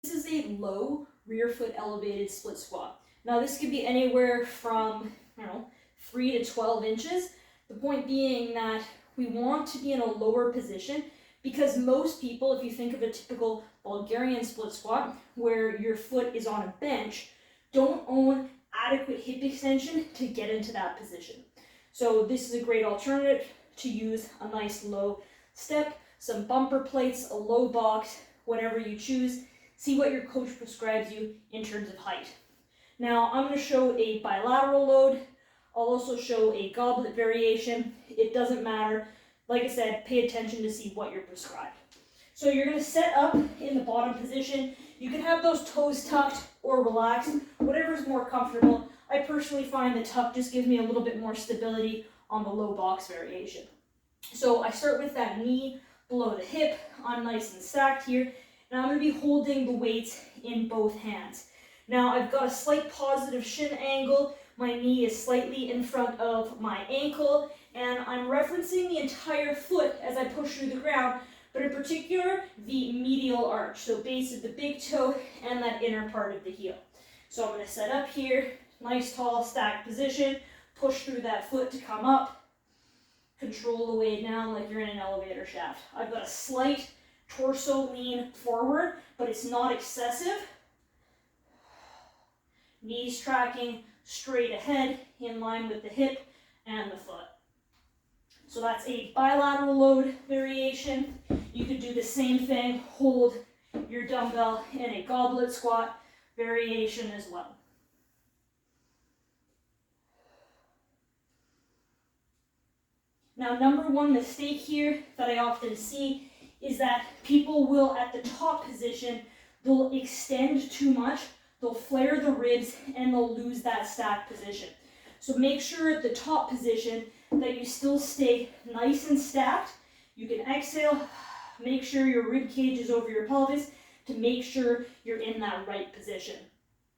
This is a low rear foot elevated split squat. Now this could be anywhere from, 3 to 12 inches. The point being that we want to be in a lower position because most people, if you think of a typical Bulgarian split squat where your foot is on a bench, don't own adequate hip extension to get into that position. So this is a great alternative to use a nice low step, some bumper plates, a low box, whatever you choose. See what your coach prescribes you in terms of height. Now I'm going to show a bilateral load. I'll also show a goblet variation. It doesn't matter. Like I said, pay attention to see what you're prescribed. So you're going to set up in the bottom position. You can have those toes tucked or relaxed, whatever's more comfortable. I personally find the tuck just gives me a little bit more stability on the low box variation. So I start with that knee below the hip. I'm nice and stacked here. And I'm going to be holding the weights in both hands. Now I've got a slight positive shin angle. My knee is slightly in front of my ankle, and I'm referencing the entire foot as I push through the ground, but in particular, the medial arch, so base of the big toe and that inner part of the heel. So I'm going to set up here, nice tall stacked position, push through that foot to come up, control the weight down like you're in an elevator shaft. I've got a slight torso lean forward, but it's not excessive. Knees tracking straight ahead in line with the hip and the foot. So that's a bilateral load variation. You could do the same thing, hold your dumbbell in a goblet squat variation as well. Now, number one mistake here that I often see is that people will, at the top position, they'll extend too much, they'll flare the ribs, and they'll lose that stacked position. So make sure at the top position that you still stay nice and stacked. You can exhale, make sure your rib cage is over your pelvis to make sure you're in that right position.